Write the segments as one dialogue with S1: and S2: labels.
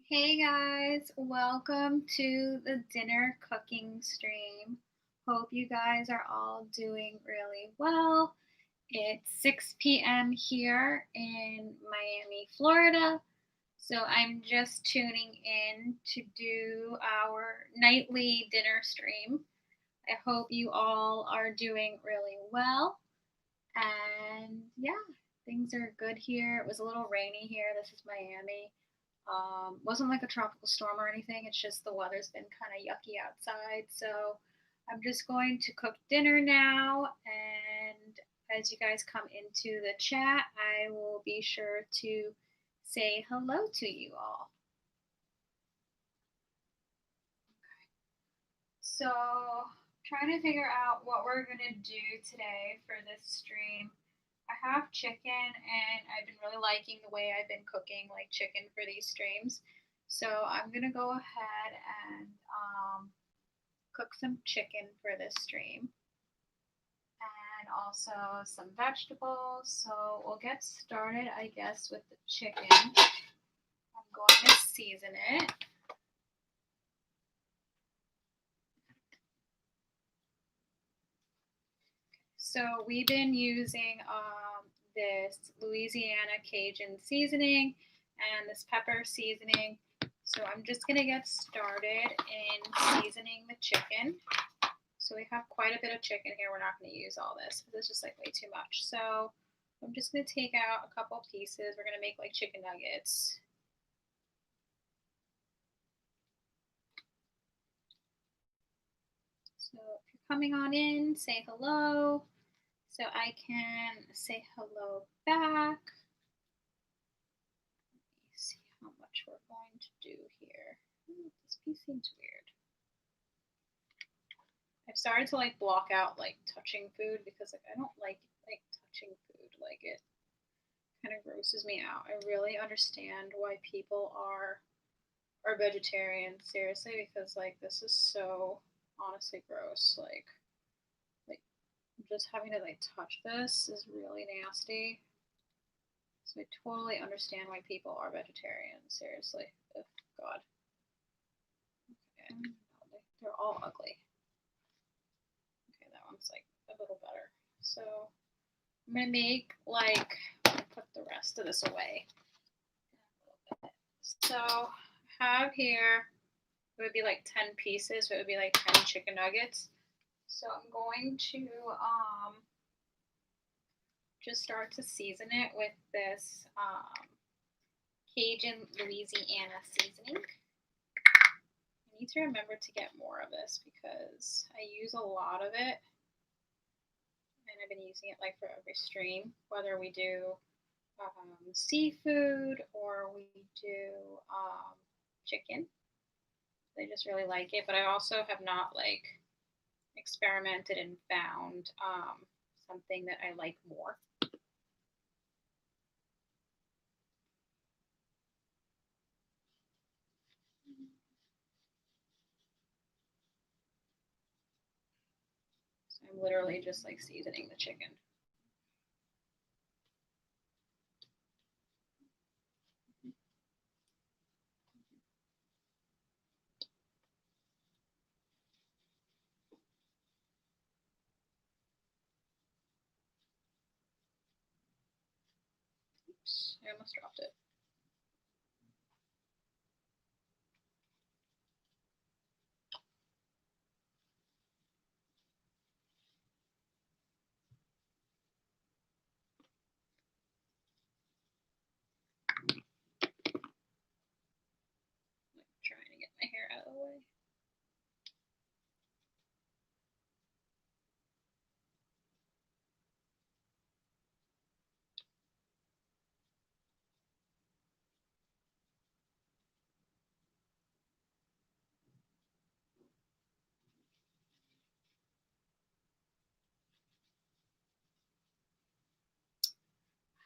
S1: Hey guys, welcome to the dinner cooking stream. Hope you guys are all doing really well. It's 6 p.m. here in Miami, Florida. So I'm just tuning in to do our nightly dinner stream. I hope you all are doing really well. And yeah, things are good here. It was a little rainy here. This is Miami. Wasn't like a tropical storm or anything. It's just the weather's been kind of yucky outside. So I'm just going to cook dinner now. And as you guys come into the chat, I will be sure to say hello to you all. So, trying to figure out what we're going to do today for this stream. I have chicken and I've been really liking the way I've been cooking like chicken for these streams. So I'm gonna go ahead and cook some chicken for this stream and also some vegetables. So we'll get started, I guess, with the chicken. I'm going to season it. So we've been using this Louisiana Cajun seasoning and this pepper seasoning. So I'm just going to get started in seasoning the chicken. So we have quite a bit of chicken here. We're not going to use all this because it's just like way too much. So I'm just going to take out a couple pieces. We're going to make like chicken nuggets. So if you're coming on in, say hello. So I can say hello back. Let me see how much we're going to do here. This piece seems weird. I've started to like block out like touching food because like I don't like touching food. Like it kind of grosses me out. I really understand why people are vegetarian, seriously, because like this is so honestly gross. Like just having to like touch this is really nasty. So I totally understand why people are vegetarian. Seriously, oh, God. Okay, they're all ugly. Okay, that one's like a little better. So I'm gonna make like put the rest of this away. So I have here it would be like 10 pieces. So it would be like 10 chicken nuggets. So I'm going to just start to season it with this Cajun Louisiana seasoning. I need to remember to get more of this because I use a lot of it. And I've been using it like for every stream, whether we do seafood or we do chicken. I just really like it, but I also have not like experimented and found something that I like more. So I'm literally just like seasoning the chicken. Oops, I almost dropped it. I'm trying to get my hair out of the way.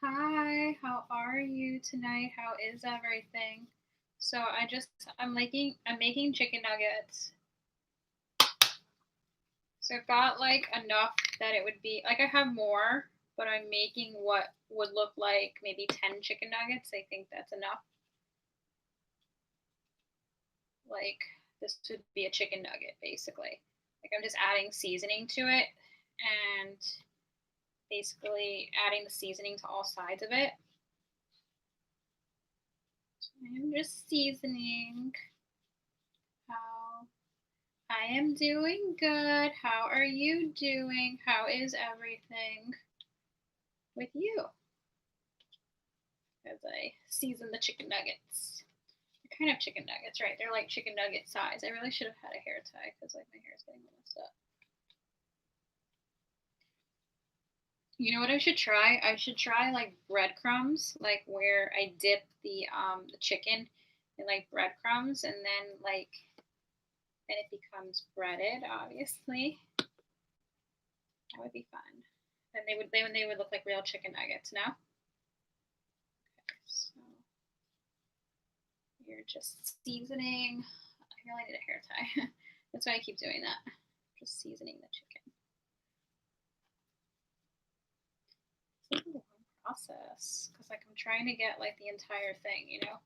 S1: Hi, how are you tonight? How is everything? So I'm making chicken nuggets. So I've got like enough that it would be like I have more, but I'm making what would look like maybe 10 chicken nuggets. I think that's enough. like this would be a chicken nugget basically. Like I'm just adding seasoning to it and basically adding the seasoning to all sides of it. I'm just seasoning. How I am doing good. How are you doing? How is everything with you? As I season the chicken nuggets. They're kind of chicken nuggets, right? They're like chicken nugget size. I really should have had a hair tie because like my hair is getting messed up. You know what I should try? I should try like breadcrumbs, like where I dip the chicken in like breadcrumbs and then like and it becomes breaded, obviously. That would be fun. And they would look like real chicken nuggets, no? Okay, so you're just seasoning. I really need a hair tie. That's why I keep doing that. Just seasoning the chicken. It's a long process because like I'm trying to get like the entire thing, you know.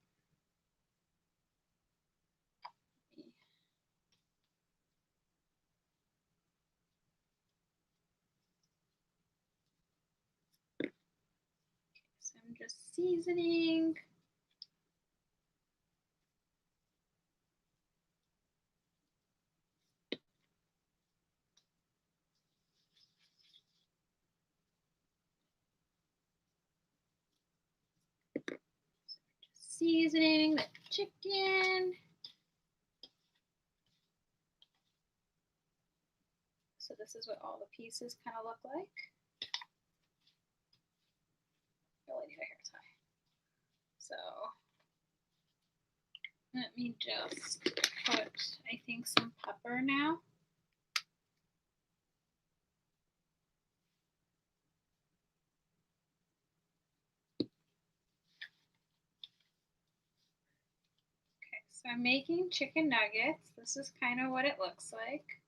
S1: Okay, so I'm just seasoning. Seasoning the chicken. So this is what all the pieces kind of look like. Really need a hair tie. So let me just put, I think, some pepper now. Okay, so I'm making chicken nuggets. This is kind of what it looks like.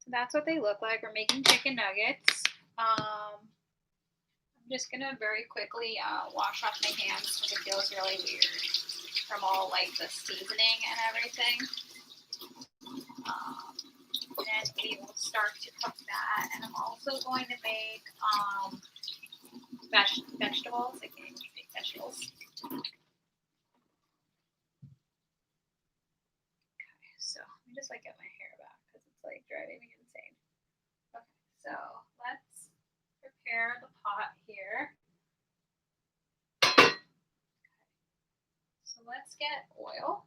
S1: So that's what they look like. We're making chicken nuggets. I'm just gonna very quickly wash off my hands because it feels really weird from all like the seasoning and everything. And we will start to cook that. And I'm also going to make vegetables. I can't even make vegetables. Okay, so let me just like get my hair back because it's like driving me insane. Okay, so let's prepare the pot here. Okay. So let's get oil.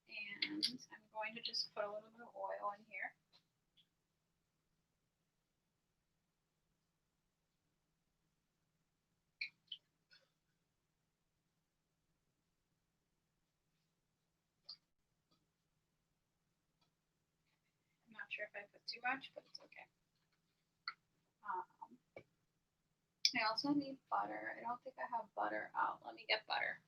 S1: And I'm going to just put a little bit of oil in here. I'm not sure if I put too much, but it's okay. I also need butter. I don't think I have butter out. Let me get butter.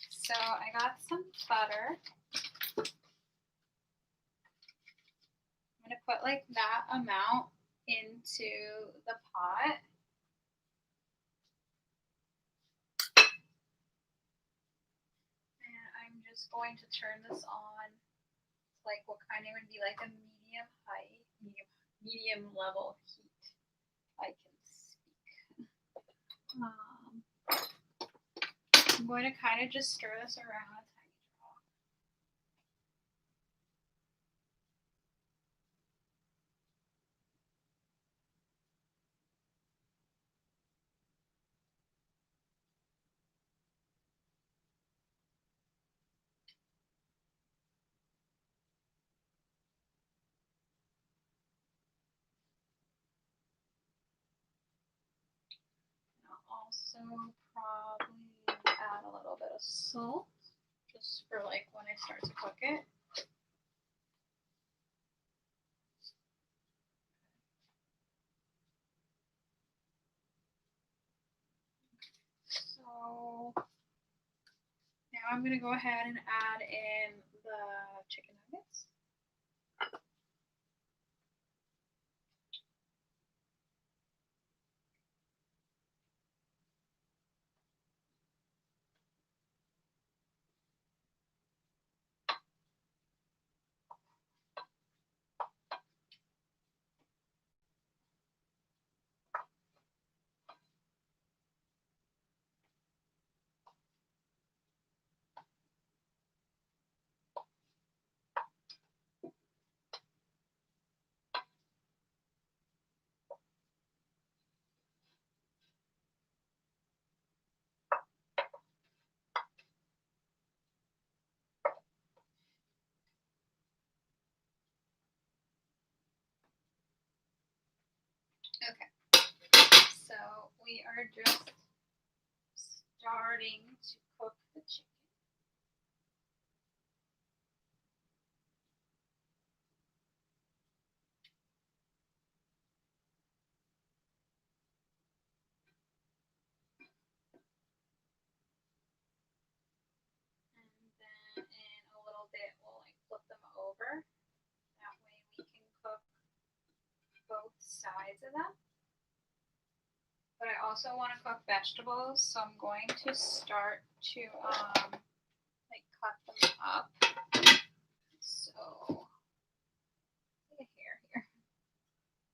S1: So I got some butter. I'm going to put like that amount into the pot. And I'm just going to turn this on to like what kind of would be like a medium level heat. I can speak. I'm going to kind of just stir this around a tiny drop. Also probably add a little bit of salt just for like when I start to cook it. So now I'm going to go ahead and add in the chicken nuggets. Okay, so we are just starting to cook the chicken. And then in a little bit, we'll like flip them over. That way we can cook both sides of them. But I also want to cook vegetables, so I'm going to start to like cut them up. So a hair here.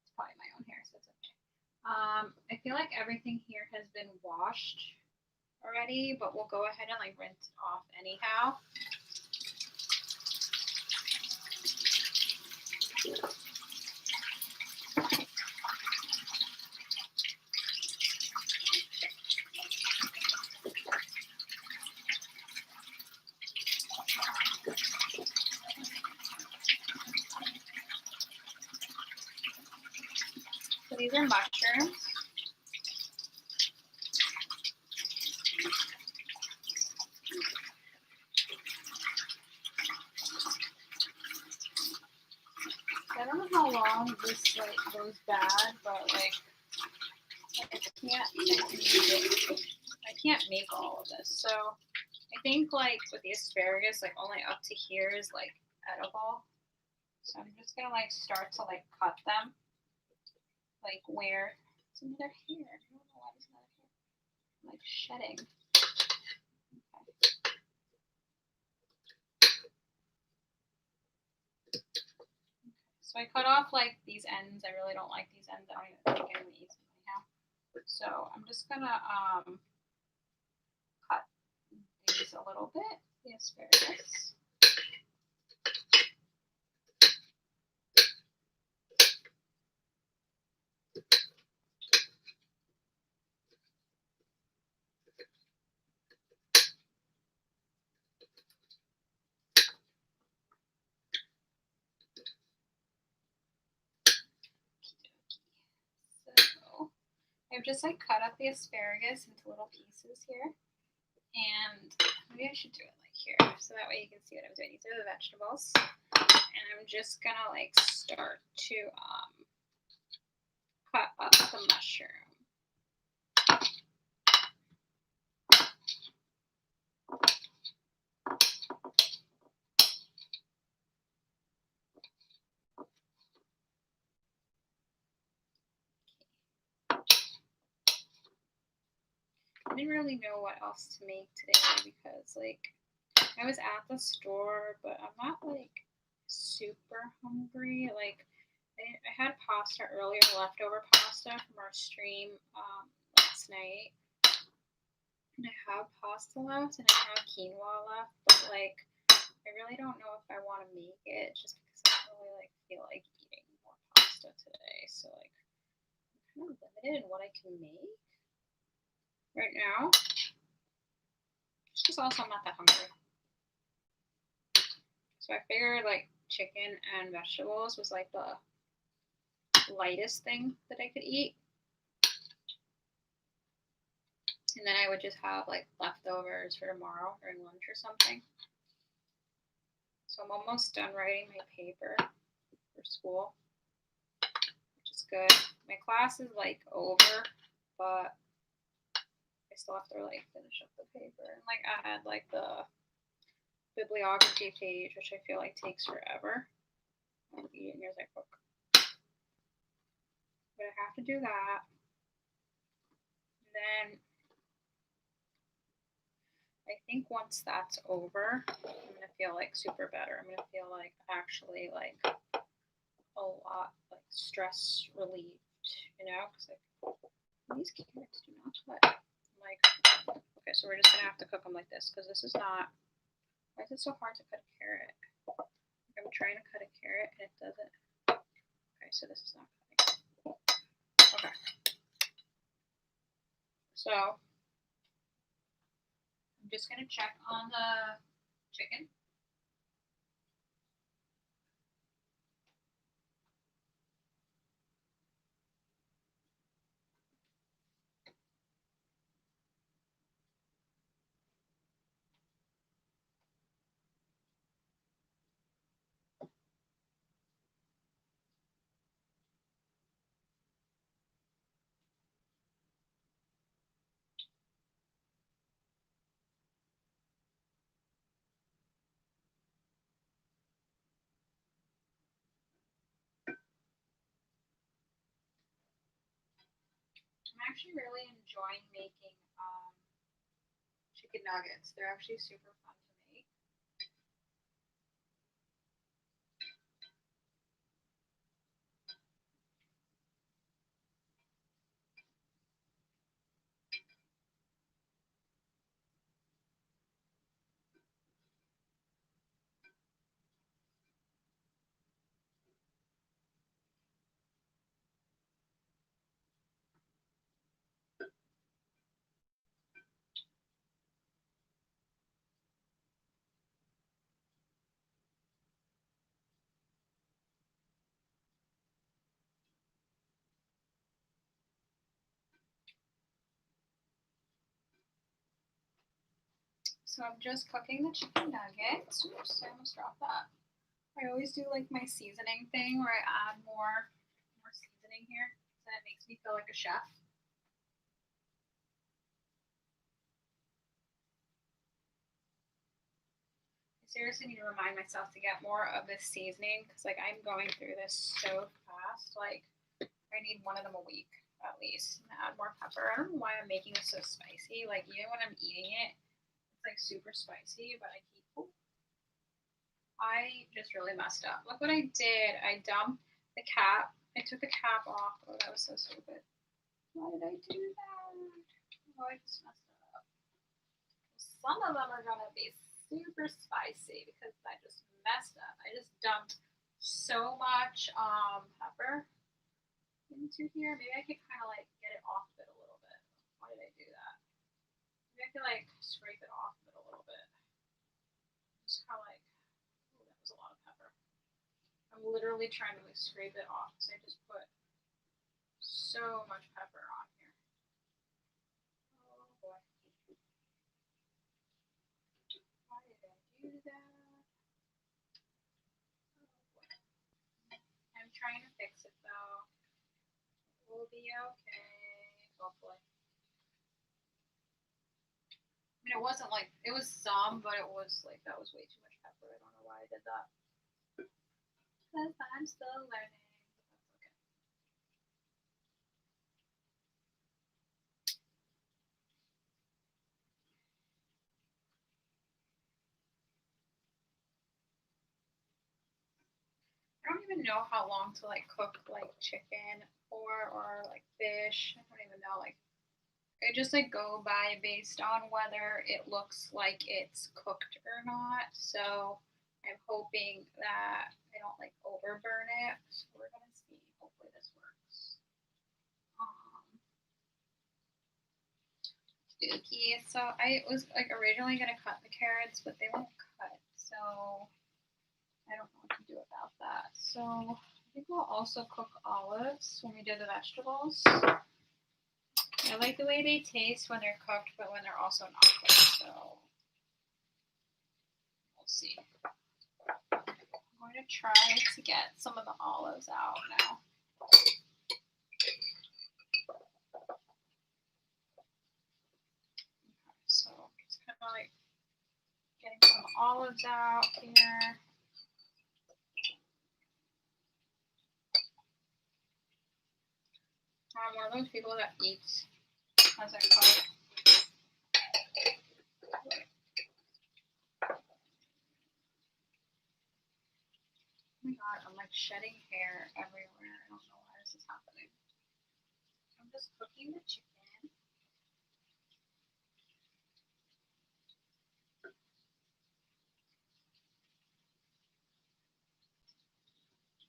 S1: It's probably my own hair, so it's okay. I feel like everything here has been washed already, but we'll go ahead and like rinse it off anyhow. So these are mushrooms. I don't know how long this like goes bad, but like I can't make all of this. So I think like with the asparagus, like only up to here is like edible. So I'm just gonna like start to like cut them, like where it's another hair. I don't know why there's another hair. I'm like shedding. Okay. So I cut off like these ends. I really don't like these ends. I don't even think anyone eats them anyhow. So I'm just gonna cut these a little bit. The asparagus. So I've just like cut up the asparagus into little pieces here. And maybe I should do it like here, so that way you can see what I'm doing. These are the vegetables. And I'm just gonna like start to cut up the mushroom. I didn't really know what else to make today because like I was at the store, but I'm not like super hungry. Like I had pasta earlier, leftover pasta from our stream last night. And I have pasta left and I have quinoa left, but like I really don't know if I want to make it just because I don't really like feel like eating more pasta today. So like I'm kind of limited in what I can make right now. Just because also I'm not that hungry. So I figured like chicken and vegetables was like the lightest thing that I could eat. And then I would just have like leftovers for tomorrow during lunch or something. So I'm almost done writing my paper for school, which is good. My class is like over, but I still have to like finish up the paper. And like I had like the bibliography page, which I feel like takes forever. I'm eating as I cook. But I have to do that. And then I think once that's over, I'm gonna feel like super better. I'm gonna feel like actually like a lot like stress relieved, you know, because like these carrots do not cut. Like, okay, so we're just gonna have to cook them like this because this is not. Why is it so hard to cut a carrot? I'm trying to cut a carrot and it doesn't. Okay, so this is not cutting. Okay. So I'm just gonna check on the chicken. I'm actually really enjoying making chicken nuggets. They're actually super fun to make. So I'm just cooking the chicken nuggets. Oops, I almost dropped that. I always do like my seasoning thing where I add more seasoning here. So it makes me feel like a chef. I seriously need to remind myself to get more of this seasoning because like I'm going through this so fast. Like I need one of them a week at least. And add more pepper. I don't know why I'm making it so spicy. Like even when I'm eating it, it's like super spicy, but I keep. Oh, I just really messed up. Look what I did. I dumped the cap. I took the cap off. Oh, that was so stupid. Why did I do that? Oh, I just messed it up. Some of them are gonna be super spicy because I just messed up. I just dumped so much pepper into here. Maybe I could kind of like get it off of it a little bit. Why did I do that? Maybe I could like scrape it off of it a little bit. Just kind of like, oh, that was a lot of pepper. I'm literally trying to like scrape it off because I just put so much pepper on here. Oh boy. Why did I do that? I'm trying to fix it though. We'll be okay, hopefully. I mean, it wasn't like, it was some, but it was like, that was way too much pepper. I don't know why I did that. Because I'm still learning. I don't even know how long to like cook like chicken or like fish. I don't even know. Like I just like go by based on whether it looks like it's cooked or not. So I'm hoping that I don't like overburn it. So we're gonna see. Hopefully this works. Dookie. So I was like originally gonna cut the carrots, but they won't cut. So I don't know what to do about that. So I think we'll also cook olives when we do the vegetables. I like the way they taste when they're cooked, but when they're also not cooked. So we'll see. I'm going to try to get some of the olives out now. Okay, so just kind of like getting some olives out here. I'm one of those people that eats as I cook. Oh my god, I'm like shedding hair everywhere. I don't know why this is happening. I'm just cooking the chicken.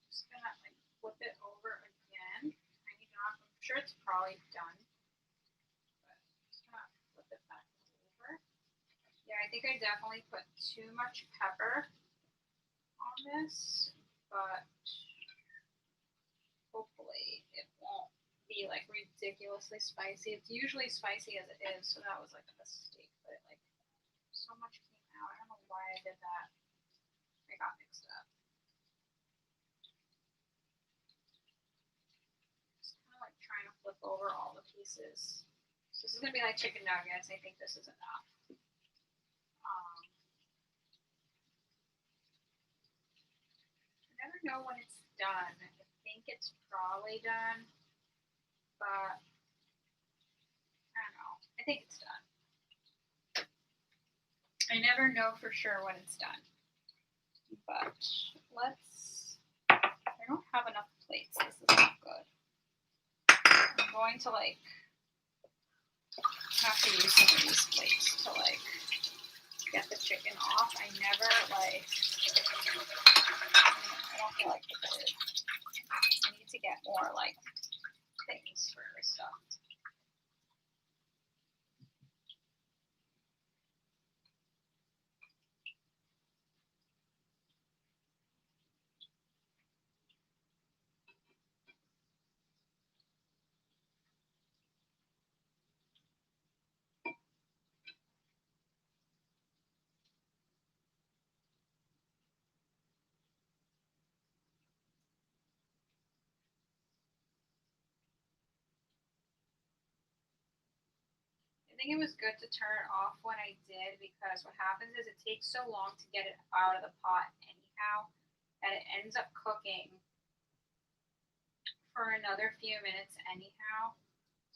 S1: Just gonna like flip it over again. I'm sure it's probably done. But just gonna flip it back over. Yeah, I think I definitely put too much pepper on this, but hopefully it won't be like ridiculously spicy. It's usually spicy as it is, so that was like a mistake. But like so much came out. I don't know why I did that. I got mixed up. Just kind of like trying to flip over all the pieces. So this is gonna be like chicken nuggets. I think this is enough. I never know when it's done. I think it's probably done, but I don't know. I think it's done. I never know for sure when it's done. But I don't have enough plates. This is not good. I'm going to like have to use some of these plates to like get the chicken off. I never like, I don't feel like the bird. I need to get more like things for this stuff. I think it was good to turn it off when I did because what happens is it takes so long to get it out of the pot anyhow that it ends up cooking for another few minutes anyhow.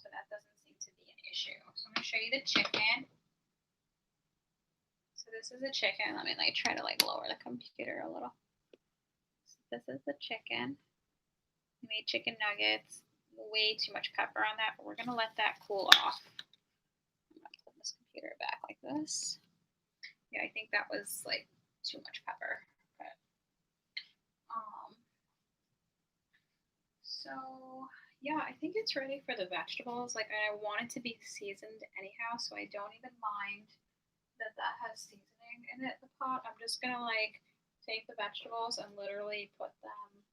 S1: So that doesn't seem to be an issue. So I'm going to show you the chicken. So this is the chicken. Let me like try to like lower the computer a little. So this is the chicken. I made chicken nuggets. Way too much pepper on that, but we're going to let that cool off. This computer back like this. Yeah, I think that was like too much pepper. But, so yeah, I think it's ready for the vegetables. Like I want it to be seasoned anyhow, so I don't even mind that has seasoning in it. The pot. I'm just gonna like take the vegetables and literally put them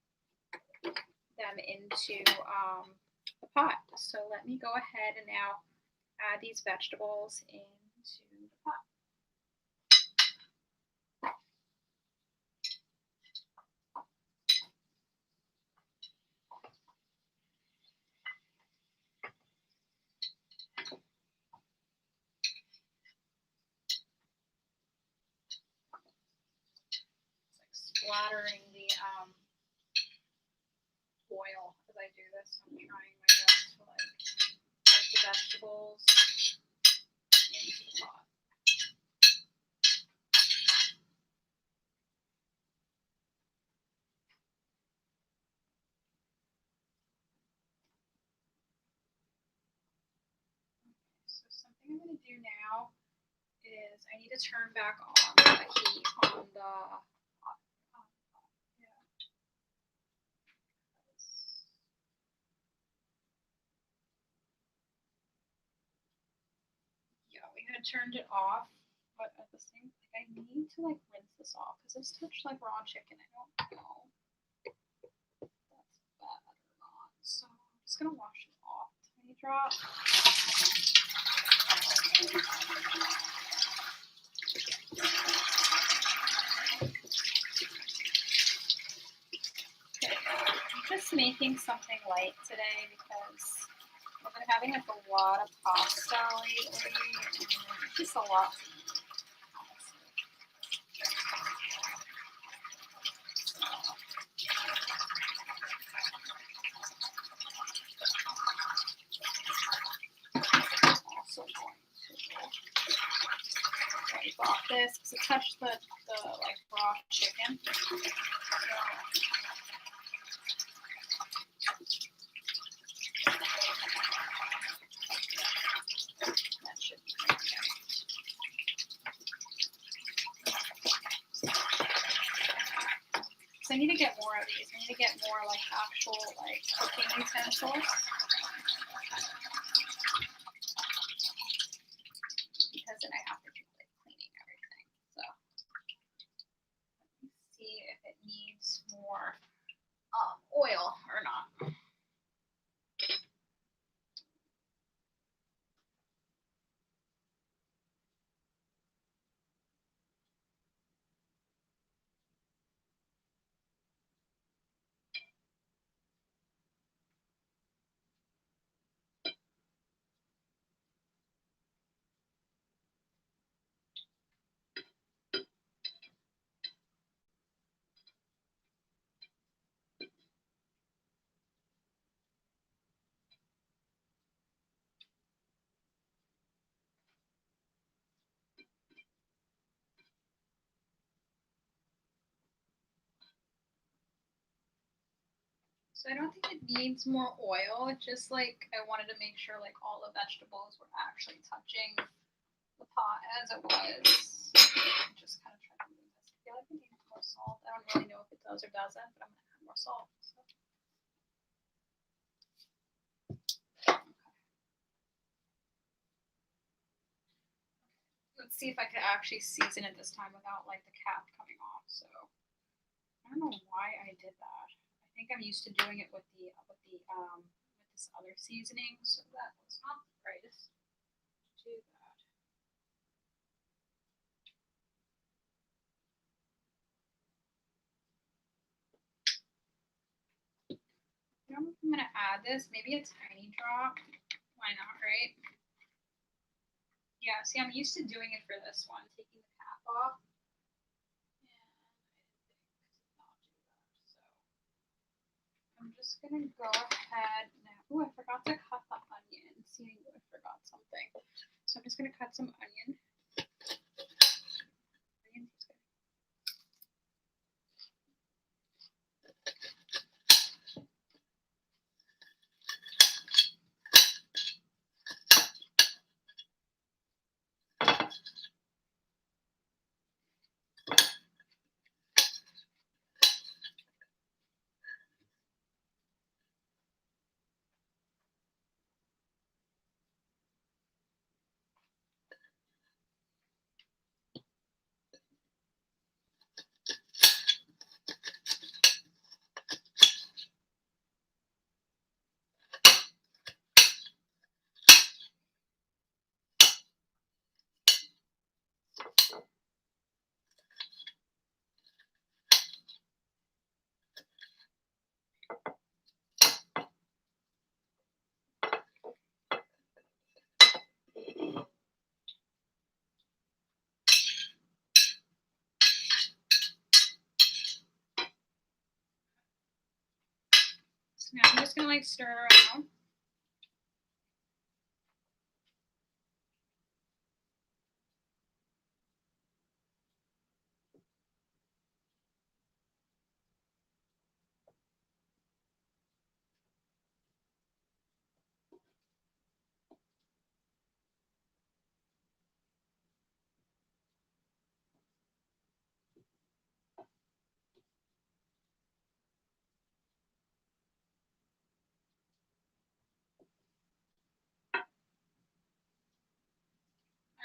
S1: into the pot. So let me go ahead and now add these vegetables into the pot. It's like splattering the oil as I do this. I'm trying my best to like put the vegetables into the pot. So something I'm going to do now is I need to turn back on the heat on the we had turned it off, but at the same time, I need to like rinse this off because this touched like raw chicken. I don't know if that's bad or not. So I'm just gonna wash it off. Tiny drop. Okay. I'm just making something light today because I've been having like a lot of pasta lately, and it's just a lot to eat, honestly. to touch the like raw chicken. So, that should be okay. So I need to get more of these. I need to get more like actual like cooking utensils. Because then I have to keep like cleaning everything. So let me see if it needs more oil or not. So I don't think it needs more oil. It's just like I wanted to make sure like all the vegetables were actually touching the pot as it was. Just kind of try to move this. I feel like it needs more salt. I don't really know if it does or doesn't, but I'm gonna add more salt. So. Okay. Let's see if I could actually season it this time without like the cap coming off. So I don't know why I did that. I think I'm used to doing it with this other seasoning, so that was not the greatest to do that. I don't know if I'm gonna add this. Maybe a tiny drop. Why not, right? Yeah. See, I'm used to doing it for this one, taking the cap off. I'm just gonna go ahead now. Oh, I forgot to cut the onion. See, I forgot something. So I'm just gonna cut some onion. So now I'm just gonna like stir it around.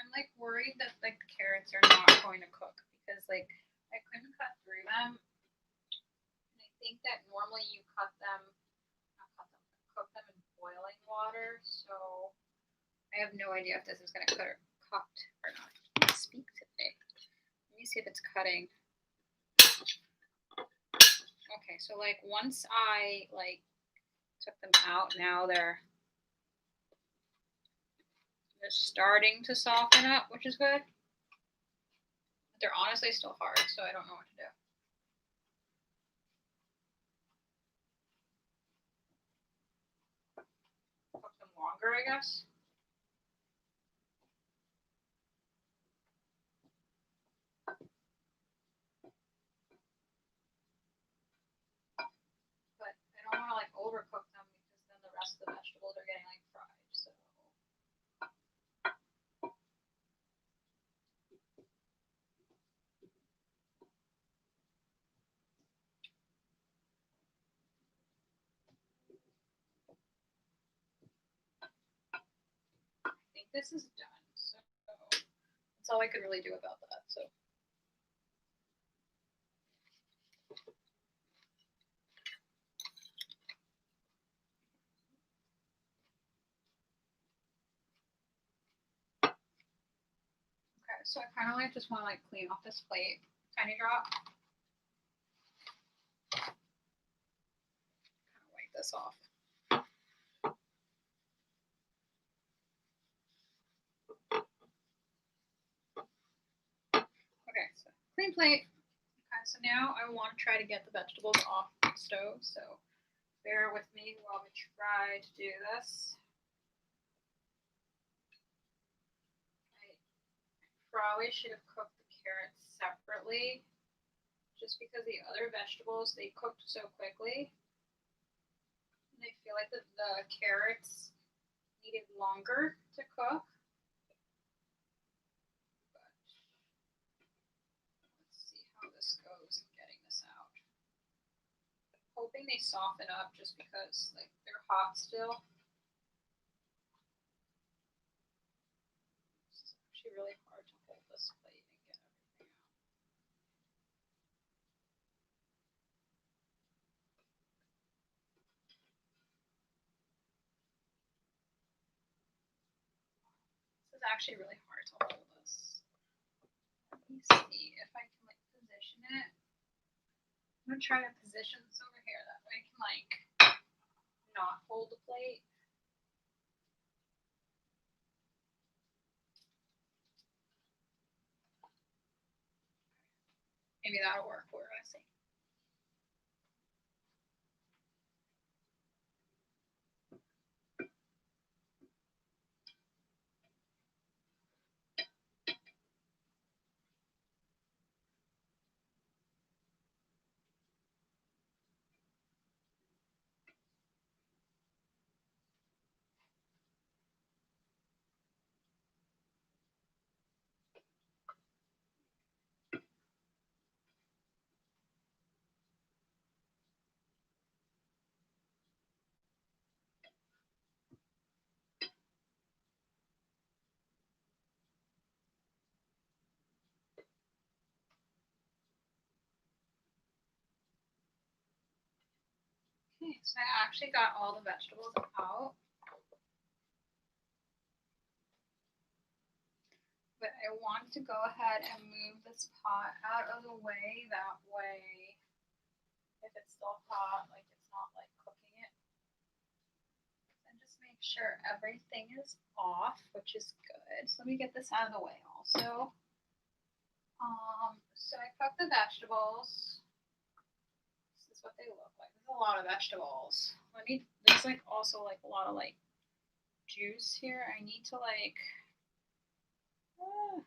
S1: I'm like worried that like the carrots are not going to cook because like I couldn't cut through them. And I think that normally you cook them in boiling water. So I have no idea if this is going to cook cooked or not. I can't speak today. Let me see if it's cutting. Okay, so like once I like took them out, now they're starting to soften up, which is good. But they're honestly still hard, so I don't know what to do. Cook them longer, I guess. this is done. So that's all I could really do about that. So. Okay, so I kind of like just want to like clean off this plate, tiny drop. Kind of wipe this off. Okay, so clean plate. Okay, so now I want to try to get the vegetables off the stove. So bear with me while we try to do this. I probably should have cooked the carrots separately, just because the other vegetables, they cooked so quickly. And I feel like the carrots needed longer to cook. But let's see how this goes in getting this out. Hoping they soften up just because like they're hot still. It's actually really hard to hold this plate and get everything out. This is actually really hard to hold this. Let me see if I can like position it. I'm gonna try to position this over here. That way I can like not hold the plate. Maybe that'll work. We're gonna see. Okay, so I actually got all the vegetables out. But I want to go ahead and move this pot out of the way. That way, if it's still hot, like it's not like cooking it. And just make sure everything is off, which is good. So let me get this out of the way also. So I cooked the vegetables. This is what they look like. There's a lot of vegetables. There's like also like a lot of like juice here. I need to like, oh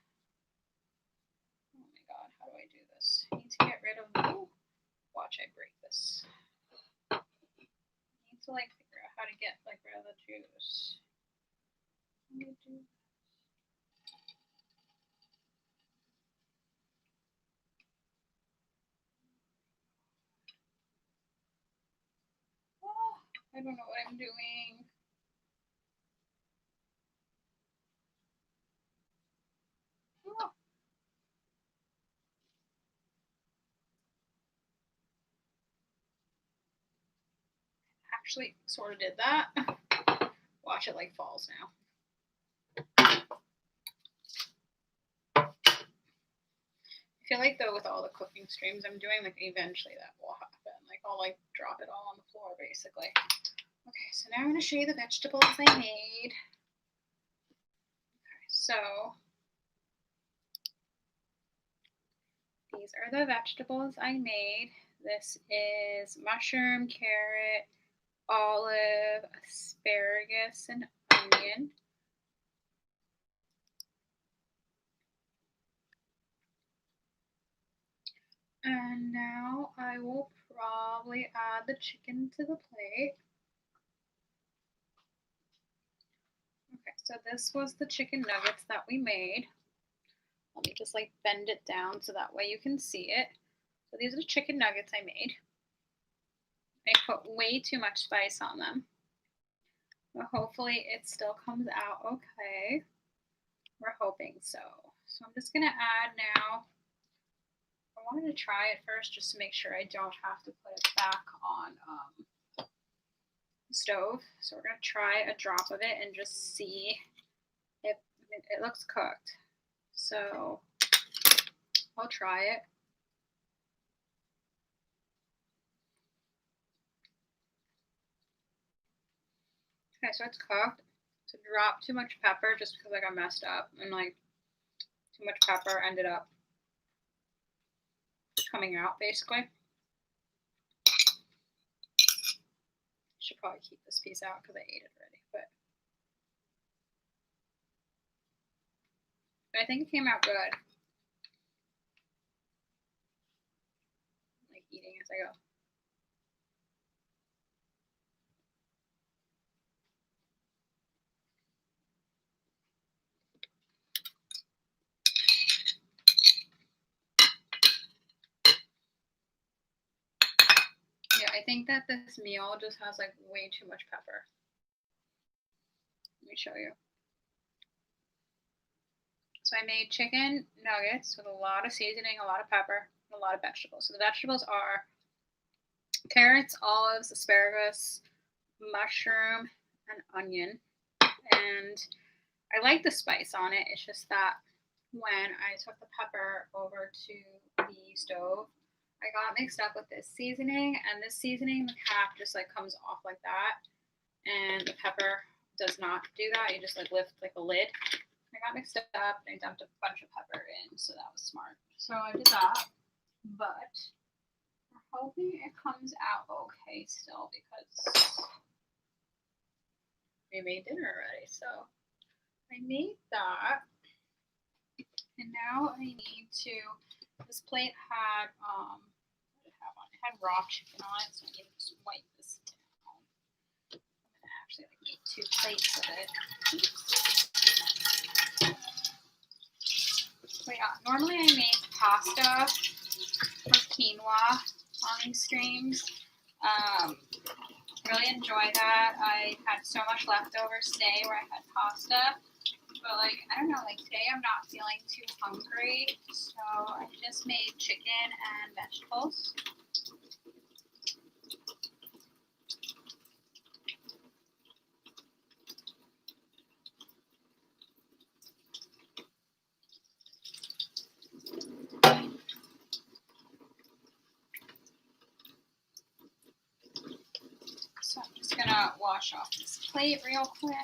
S1: my god, how do I do this? I need to get rid of, watch I break this. I need to like figure out how to get like rid of the juice. How do I do this? Oh, I don't know what I'm doing. Oh. Actually, sort of did that. Watch it like falls now. I feel like though with all the cooking streams I'm doing, like eventually that will happen. Like I'll like drop it all on the floor basically. Okay, so now I'm going to show you the vegetables I made. Okay, so these are the vegetables I made. This is mushroom, carrot, olive, asparagus, and onion. And now I will probably add the chicken to the plate. Okay, so this was the chicken nuggets that we made. Let me just like bend it down so that way you can see it. So these are the chicken nuggets I made. I put way too much spice on them. But hopefully it still comes out okay. We're hoping so. So I'm just gonna add now. I wanted to try it first just to make sure I don't have to put it back on the stove. So we're gonna try a drop of it and just see if it looks cooked. So I'll try it. Okay, so it's cooked. So drop too much pepper just because I got messed up and like too much pepper ended up coming out basically. Should probably keep this piece out because I ate it already, but I think it came out good. I'm like eating as I go. Yeah, I think that this meal just has like way too much pepper. Let me show you. So I made chicken nuggets with a lot of seasoning, a lot of pepper, and a lot of vegetables. So the vegetables are carrots, olives, asparagus, mushroom, and onion. And I like the spice on it. It's just that when I took the pepper over to the stove, I got mixed up with this seasoning, and this seasoning, the cap just like comes off like that, and the pepper does not do that. You just like lift like a lid. I got mixed up and I dumped a bunch of pepper in, so that was smart. So I did that, but we're hoping it comes out okay still because we made dinner already. So I made that, and now I need to. This plate had what did it have on it? It had raw chicken on it, so I need to just wipe this down. I'm gonna actually like make 2 plates of it. So yeah, normally I make pasta or quinoa on these streams. Really enjoy that. I had so much leftovers today where I had pasta. But like, I don't know, like today I'm not feeling too hungry. So I just made chicken and vegetables. So I'm just gonna wash off this plate real quick.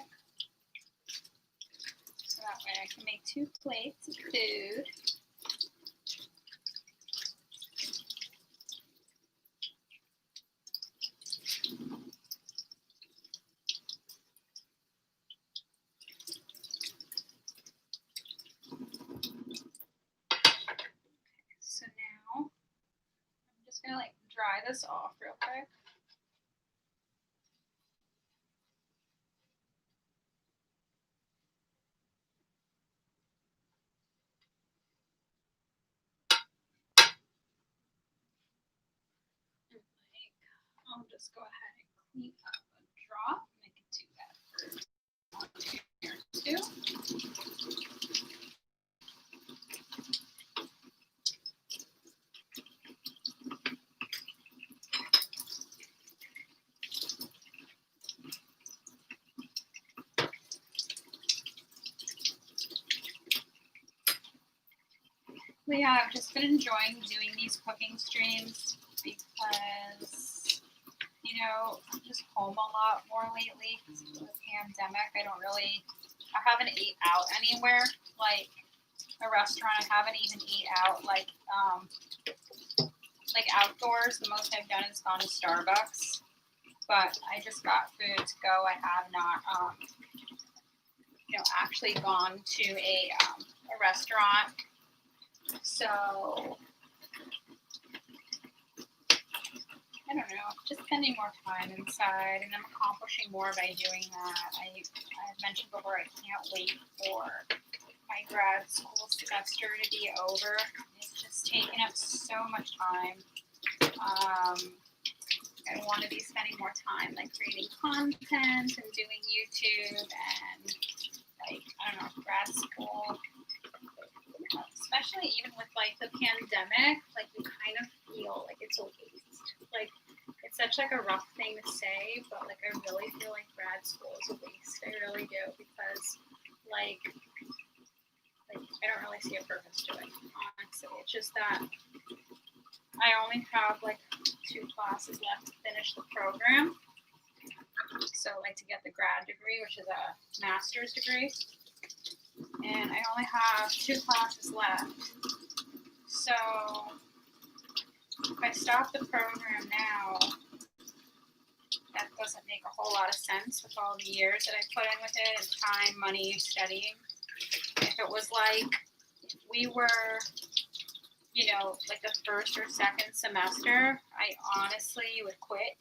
S1: So that way I can make 2 plates of food. So now I'm just gonna like dry this off real quick. I'll just go ahead and clean up a drop. I can do that for here too. But yeah, I've just been enjoying doing these cooking streams because, you know, I'm just home a lot more lately because of the pandemic. I haven't ate out anywhere, like a restaurant. I haven't even ate out like outdoors. The most I've done is gone to Starbucks, but I just got food to go. I have not, actually gone to a restaurant. So I don't know, just spending more time inside, and I'm accomplishing more by doing that. I've mentioned before, I can't wait for my grad school semester to be over. It's just taking up so much time. I want to be spending more time like creating content and doing YouTube and like, I don't know, grad school, especially even with like the pandemic, like you kind of feel like it's a waste. Like it's such like a rough thing to say, but like I really feel like grad school is a waste. I really do, because like I don't really see a purpose to it, honestly. It's just that I only have like 2 classes left to finish the program. So like to get the grad degree, which is a master's degree, and I only have 2 classes left. So if I stop the program now, that doesn't make a whole lot of sense with all the years that I put in with it and time, money, studying. If it was like if we were, you know, like the first or second semester, I honestly would quit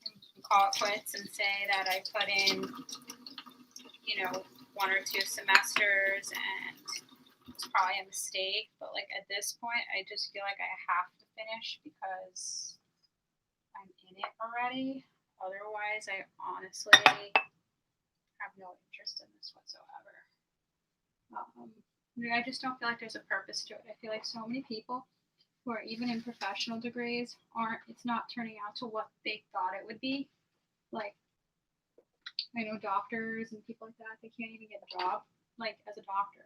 S1: and call it quits and say that I put in, you know, 1 or 2 semesters and it's probably a mistake. But like at this point, I just feel like I have to finish because I'm in it already. Otherwise, I honestly have no interest in this whatsoever. I just don't feel like there's a purpose to it. I feel like so many people who are even in professional degrees it's not turning out to what they thought it would be. Like, I know doctors and people like that, they can't even get a job, like, as a doctor.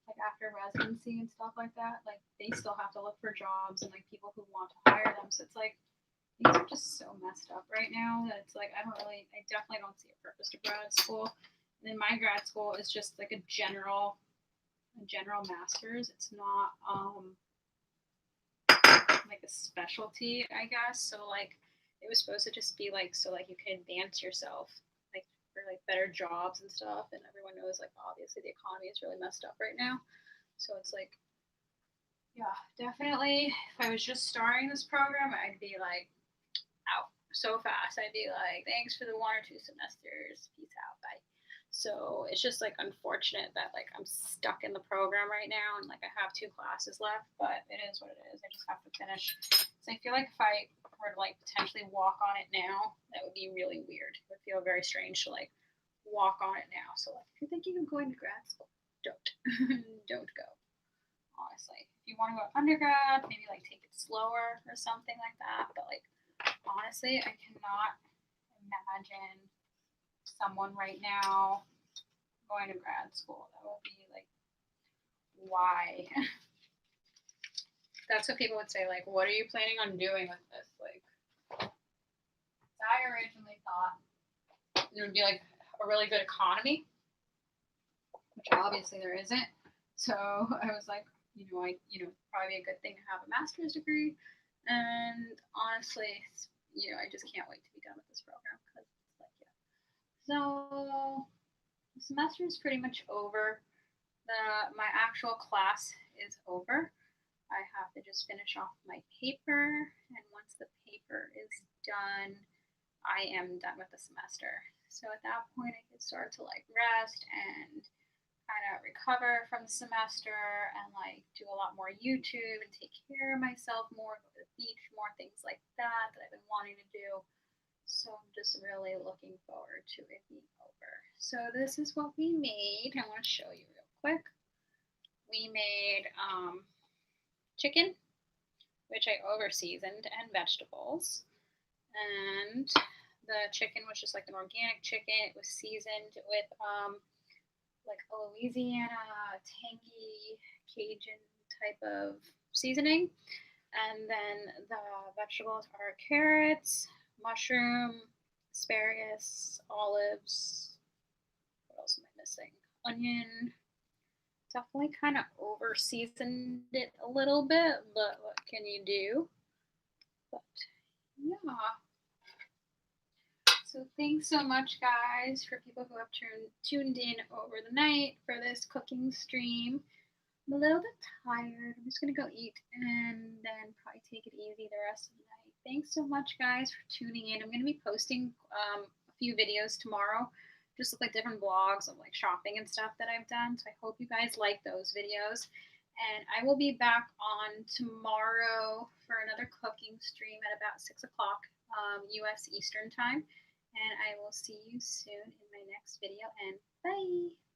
S1: Like, after residency and stuff like that, like, they still have to look for jobs and, like, people who want to hire them. So it's like, things are just so messed up right now that it's like, I definitely don't see a purpose to grad school. And then my grad school is just like a general master's. It's not like a specialty, I guess. So like it was supposed to just be like so like you can advance yourself like for like better jobs and stuff. And everyone knows like obviously the economy is really messed up right now. So it's like yeah, definitely if I was just starting this program, I'd be like out so fast. I'd be like, thanks for the 1 or 2 semesters. Peace out. Bye. So it's just like unfortunate that like I'm stuck in the program right now and like I have 2 classes left, but it is what it is. I just have to finish. So I feel like if I were to like potentially walk on it now, that would be really weird. It would feel very strange to like walk on it now. So like if you're thinking of going to grad school, don't. Don't go. Honestly. If you want to go undergrad, maybe like take it slower or something like that. But like honestly, I cannot imagine someone right now going to grad school. That would be like, why? That's what people would say. Like, what are you planning on doing with this? Like, I originally thought it would be like a really good economy, which obviously there isn't. So I was like, probably a good thing to have a master's degree. And honestly, I just can't wait to be done with this program because it's like, yeah. So the semester is pretty much over. My actual class is over. I have to just finish off my paper, and once the paper is done, I am done with the semester. So at that point, I can start to like rest and kind of recover from the semester and like do a lot more YouTube and take care of myself more, go to the beach, more things like that I've been wanting to do. So I'm just really looking forward to it being over. So this is what we made. I want to show you real quick. We made chicken, which I over seasoned, and vegetables. And the chicken was just like an organic chicken. It was seasoned with like a Louisiana tangy Cajun type of seasoning. And then the vegetables are carrots, mushroom, asparagus, olives. What else am I missing? Onion. Definitely kind of over seasoned it a little bit, but what can you do? But yeah. So thanks so much, guys, for people who have tuned in over the night for this cooking stream. I'm a little bit tired. I'm just going to go eat and then probably take it easy the rest of the night. Thanks so much, guys, for tuning in. I'm going to be posting a few videos tomorrow, just like different vlogs of like shopping and stuff that I've done. So I hope you guys like those videos. And I will be back on tomorrow for another cooking stream at about 6 o'clock US Eastern Time. and I will see you soon in my next video, and bye!